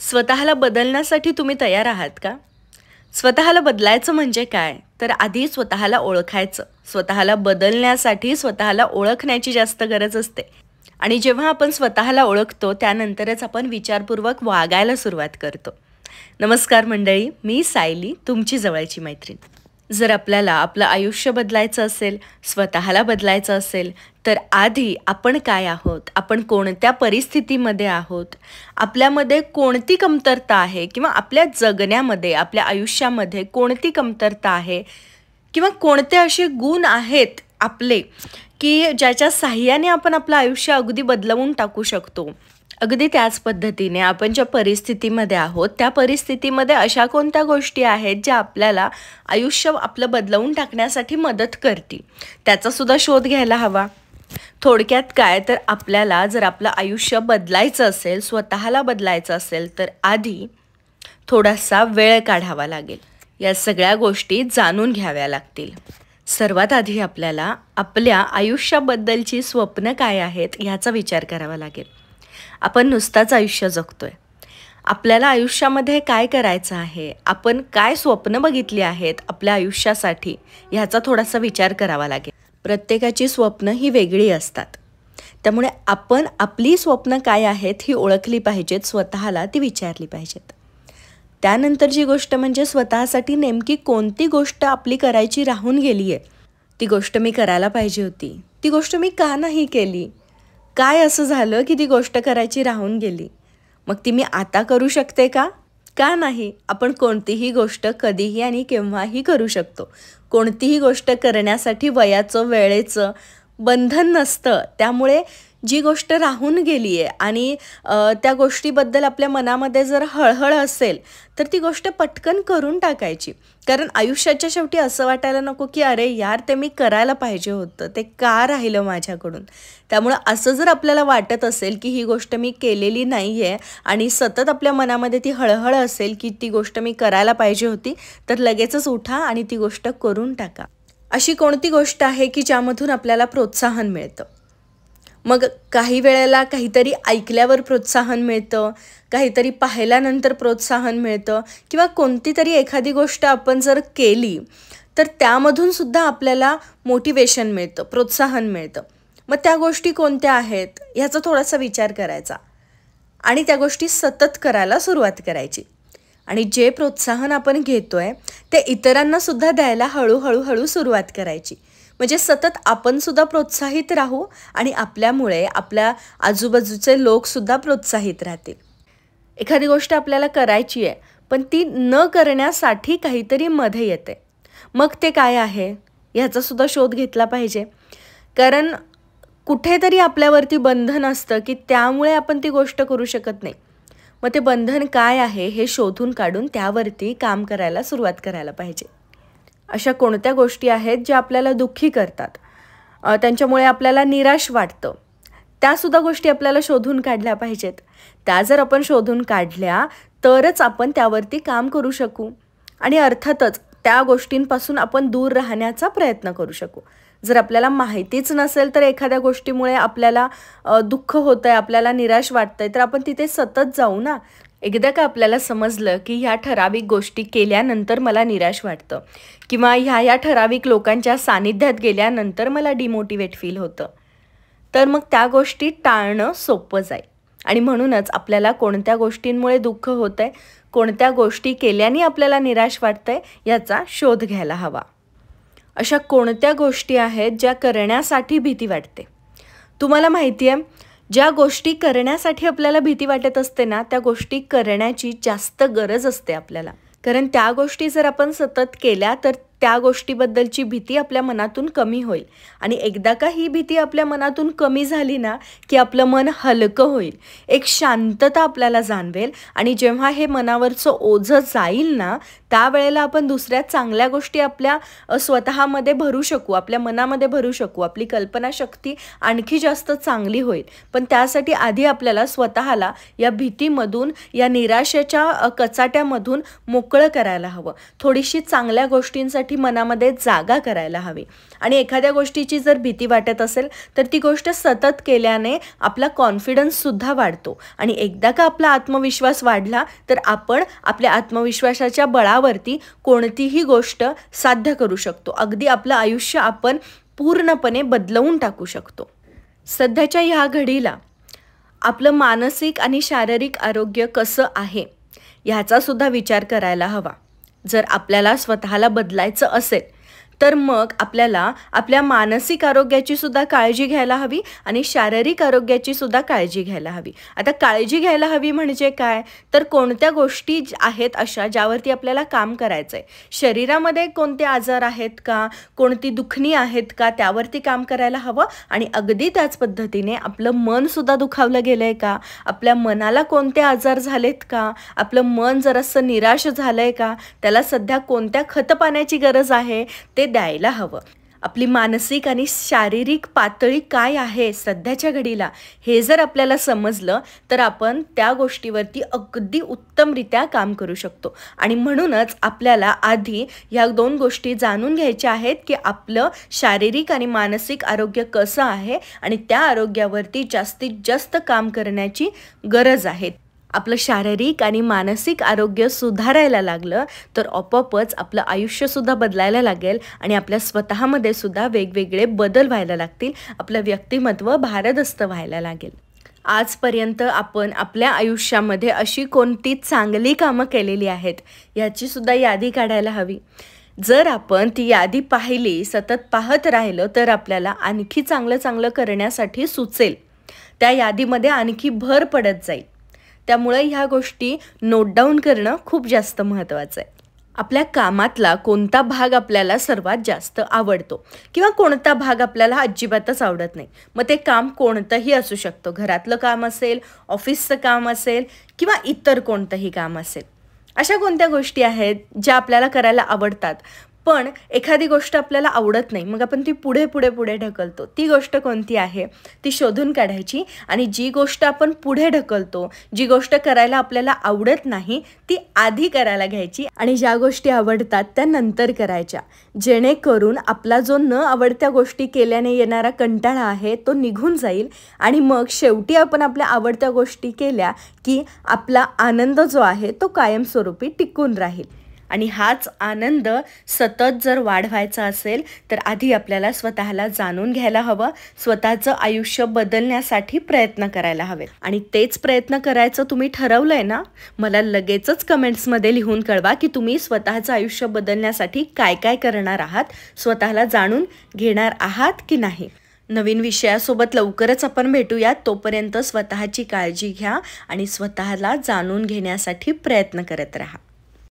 स्वतःला बदलण्यासाठी तुम्ही तयार आहात का? स्वतःला बदलायचं म्हणजे काय? तर आधी स्वतःला ओळखायचं. स्वतःला बदलण्यासाठी स्वतःला ओळखण्याची जास्त गरज असते. आणि जेव्हा आपण स्वतःला ओळखतो त्यानंतरच आपण विचारपूर्वक वागायला सुरुवात करतो. नमस्कार मंडळी, मी सायली, तुमची जवळची मैत्रीण. जर आपल्याला आपलं आयुष्य बदलायचं असेल, स्वतःला बदलायचं असेल, तर आधी आपण काय आहोत, आपण कोणत्या परिस्थितीमध्ये आहोत, आपल्यामध्ये कोणती कमतरता आहे किंवा आपल्या जगण्यामध्ये, आपल्या आयुष्यामध्ये कोणती कमतरता आहे किंवा कोणते असे गुण आहेत आपले की ज्याच्या साहाय्याने आपण आपलं आयुष्य अगदी बदलवून टाकू शकतो. अगदी त्याच पद्धतीने आपण ज्या परिस्थितीमध्ये आहोत त्या परिस्थितीमध्ये अशा कोणत्या गोष्टी आहेत ज्या आपल्याला आयुष्य आपलं बदलवून टाकण्यासाठी मदत करतील, त्याचासुद्धा शोध घ्यायला हवा. थोडक्यात काय, तर आपल्याला जर आपलं आयुष्य बदलायचं असेल, स्वतःला बदलायचं असेल, तर आधी थोडासा वेळ काढावा लागेल. या सगळ्या गोष्टी जाणून घ्याव्या लागतील. सर्वात आधी आपल्याला आपल्या आयुष्याबद्दलची स्वप्न काय आहेत ह्याचा विचार करावा लागेल. आपण नुसताच आयुष्य जगतोय. आपल्याला आयुष्यामध्ये काय करायचं आहे, आपण काय स्वप्न बघितली आहेत आपल्या आयुष्यासाठी, ह्याचा थोडासा विचार करावा लागेल. प्रत्येकाची स्वप्न ही वेगळी असतात. त्यामुळे आपण आपली स्वप्न काय आहेत ही ओळखली पाहिजेत, स्वतःला ती विचारली पाहिजेत. त्यानंतरची गोष्ट म्हणजे स्वतःसाठी नेमकी कोणती गोष्ट आपली करायची राहून गेली आहे, ती गोष्ट मी करायला पाहिजे होती, ती गोष्ट मी का नाही केली, काय असं झालं की ती गोष्ट करायची राहून गेली, मग ती मी आता करू शकते का? का नाही? आपण कोणतीही गोष्ट कधीही आणि केव्हाही करू शकतो. कोणतीही गोष्ट करण्यासाठी वयाचं, वेळेचं बंधन नसतं. त्यामुळे जी गोष्ट राहून गेली आहे आणि त्या गोष्टीबद्दल आपल्या मनामध्ये जर हळहळ असेल तर ती गोष्ट पटकन करून टाकायची. कारण आयुष्याच्या शेवटी असं वाटायला नको की अरे यार, ते मी करायला पाहिजे होतं, ते का राहिलं माझ्याकडून. त्यामुळं असं जर आपल्याला वाटत असेल की ही गोष्ट मी केलेली नाही आहे आणि सतत आपल्या मनामध्ये ती हळहळ असेल की ती गोष्ट मी करायला पाहिजे होती, तर लगेचच उठा आणि ती गोष्ट करून टाका. अशी कोणती गोष्ट आहे की ज्यामधून आपल्याला प्रोत्साहन मिळतं? मग काही वेळेला काहीतरी ऐकल्यावर प्रोत्साहन मिळतं, काहीतरी पाहिल्यानंतर प्रोत्साहन मिळतं किंवा कोणती तरी एखादी गोष्ट आपण जर केली तर त्यामधून सुद्धा आपल्याला मोटिवेशन मिळतं, प्रोत्साहन मिळतं. मग त्या गोष्टी कोणत्या आहेत ह्याचा थोडासा विचार करायचा आणि त्या गोष्टी सतत करायला सुरुवात करायची. आणि जे प्रोत्साहन आपण घेतोय ते इतरांनासुद्धा द्यायला हळूहळू सुरुवात करायची. म्हणजे सतत आपणसुद्धा प्रोत्साहित राहू आणि आपल्यामुळे आपल्या आजूबाजूचे लोकसुद्धा प्रोत्साहित राहतील. एखादी गोष्ट आपल्याला करायची आहे पण ती न करण्यासाठी काहीतरी मध्ये येते, मग ते काय आहे ह्याचासुद्धा शोध घेतला पाहिजे. कारण कुठेतरी आपल्यावरती बंधन असतं की त्यामुळे आपण ती गोष्ट करू शकत नाही. मग ते बंधन काय आहे हे शोधून काढून त्यावरती काम करायला सुरुवात करायला पाहिजे. अशा कोणत्या गोष्टी आहेत ज्या आपल्याला दुःखी करतात, त्यांच्यामुळे आपल्याला निराश वाटतं, त्यासुद्धा गोष्टी आपल्याला शोधून काढल्या पाहिजेत. त्या जर आपण शोधून काढल्या तरच आपण त्यावरती काम करू शकू आणि अर्थातच त्या गोष्टींपासून आपण दूर राहण्याचा प्रयत्न करू शकू. जर आपल्याला माहितीच नसेल तर एखाद्या गोष्टीमुळे आपल्याला दुःख होतं आहे, आपल्याला निराश वाटतं आहे, तर आपण तिथे सतत जाऊ ना. एकदा का आपल्याला समजलं की ह्या ठराविक गोष्टी केल्यानंतर मला निराश वाटतं किंवा ह्या ठराविक लोकांच्या सानिध्यात गेल्यानंतर मला डिमोटिवेट फील होतं, तर मग त्या गोष्टी टाळणं सोपं जाईल. आणि म्हणूनच आपल्याला कोणत्या गोष्टींमुळे दुःख होतं आहे, कोणत्या गोष्टी केल्याने आपल्याला निराश वाटतं आहे याचा शोध घ्यायला हवा. अशा कोणत्या गोष्टी आहेत ज्या करण्यासाठी भीती वाटते? तुम्हाला माहिती आहे, ज्या गोष्टी करण्यासाठी आपल्याला भीती वाटत असते ना, त्या गोष्टी करण्याची जास्त गरज असते आपल्याला. कारण त्या गोष्टी जर आपण सतत केल्या तर त्या गोष्टीबद्दलची भीती आपल्या मनातून कमी होईल. आणि एकदा का ही भीती आपल्या मनातून कमी झाली ना की आपलं मन हलकं होईल, एक शांतता आपल्याला जाणवेल. आणि जेव्हा हे मनावरचं ओझं जाईल ना, त्यावेळेला आपण दुसऱ्या चांगल्या गोष्टी आपल्या स्वतःमध्ये भरू शकू, आपल्या मनामध्ये भरू शकू. आपली कल्पनाशक्ती आणखी जास्त चांगली होईल. पण त्यासाठी आधी आपल्याला स्वतःला या भीतीमधून, या निराशेच्या कचाट्यामधून मोकळं करायला हवं. थोडीशी चांगल्या गोष्टींसाठी ती मनामध्ये जागा करायला हवी. आणि एखाद्या गोष्टीची जर भीती वाटत असेल तर ती गोष्ट सतत केल्याने आपला कॉन्फिडन्ससुद्धा वाढतो. आणि एकदा का आपला आत्मविश्वास वाढला तर आपण आपल्या आत्मविश्वासाच्या बळावरती कोणतीही गोष्ट साध्य करू शकतो. अगदी आपलं आयुष्य आपण पूर्णपणे बदलवून टाकू शकतो. सध्याच्या ह्या घडीला आपलं मानसिक आणि शारीरिक आरोग्य कसं आहे ह्याचासुद्धा विचार करायला हवा. जर आपल्याला स्वतःला बदलायचं असेल तर मग आपल्याला आपल्या मानसिक आरोग्याची सुद्धा काळजी घ्यायला हवी आणि शारीरिक आरोग्याची सुद्धा काळजी घ्यायला हवी. आता काळजी घ्यायला हवी म्हणजे काय, तर कोणत्या गोष्टी आहेत अशा ज्यावरती आपल्याला काम करायचं आहे. शरीरामध्ये कोणते आजार आहेत का, कोणती दुखणी आहेत का, त्यावरती काम करायला हवं. आणि अगदी त्याच पद्धतीने आपलं मनसुद्धा दुखावलं गेलं आहे का, आपल्या मनाला कोणते आजार झालेत का, आपलं मन जरासं निराश झालं आहे का, त्याला सध्या कोणत्या खतपाण्याची गरज आहे ते द्यायला हवं. आपली मानसिक आणि शारीरिक पातळी काय आहे सध्याच्या घडीला हे जर आपल्याला समजलं तर आपण त्या गोष्टीवरती अगदी उत्तमरित्या काम करू शकतो. आणि म्हणूनच आपल्याला आधी ह्या 2 गोष्टी जाणून घ्यायच्या आहेत की आपलं शारीरिक आणि मानसिक आरोग्य कसं आहे आणि त्या आरोग्यावरती जास्तीत जास्त काम करण्याची गरज आहे. आपलं शारीरिक आणि मानसिक आरोग्य सुधारायला लागलं तर आपोआपच आपलं आयुष्यसुद्धा बदलायला लागेल आणि आपल्या स्वतःमध्ये सुद्धा वेगवेगळे बदल व्हायला लागतील. आपलं व्यक्तिमत्व भारदस्त व्हायला लागेल. आजपर्यंत आपण आपल्या आयुष्यामध्ये अशी कोणती चांगली कामं केलेली आहेत याचीसुद्धा यादी काढायला हवी. जर आपण ती यादी पाहिली, सतत पाहत राहिलं तर आपल्याला आणखी चांगलं करण्यासाठी सुचेल. त्या यादीमध्ये आणखी भर पडत जाईल. त्यामुळे ह्या गोष्टी नोट डाऊन करणं खूप जास्त महत्त्वाचं आहे. आपल्या कामातला कोणता भाग आपल्याला सर्वात जास्त आवडतो किंवा कोणता भाग आपल्याला अजिबातच आवडत नाही. मग ते काम कोणतंही असू शकतं. घरातलं काम असेल, ऑफिसचं काम असेल किंवा इतर कोणतंही काम असेल. अशा कोणत्या गोष्टी आहेत ज्या आपल्याला करायला आवडतात पण एखादी गोष्ट आपल्याला आवडत नाही, मग आपण ती पुढे ढकलतो. ती गोष्ट कोणती आहे ती शोधून काढायची आणि जी गोष्ट आपण पुढे ढकलतो, जी गोष्ट करायला आपल्याला आवडत नाही ती आधी करायला घ्यायची आणि ज्या गोष्टी आवडतात त्या नंतर करायच्या. जेणेकरून आपला जो न आवडत्या गोष्टी केल्याने येणारा कंटाळा आहे तो निघून जाईल आणि मग शेवटी आपण आपल्या आवडत्या गोष्टी केल्या की आपला आनंद जो आहे तो कायमस्वरूपी टिकून राहील. आणि हाच आनंद सतत जर वाढवायचा असेल तर आधी आपल्याला स्वतःला जाणून घ्यायला हवं. स्वतःचं आयुष्य बदलण्यासाठी प्रयत्न करायला हवेत. आणि तेच प्रयत्न करायचं तुम्ही ठरवलंय ना, मला लगेचच कमेंट्समध्ये लिहून कळवा की तुम्ही स्वतःचं आयुष्य बदलण्यासाठी काय काय करणार आहात, स्वतःला जाणून घेणार आहात की नाही. नवीन विषयासोबत लवकरच आपण भेटूयात. तोपर्यंत स्वतःची काळजी घ्या आणि स्वतःला जाणून घेण्यासाठी प्रयत्न करत राहा.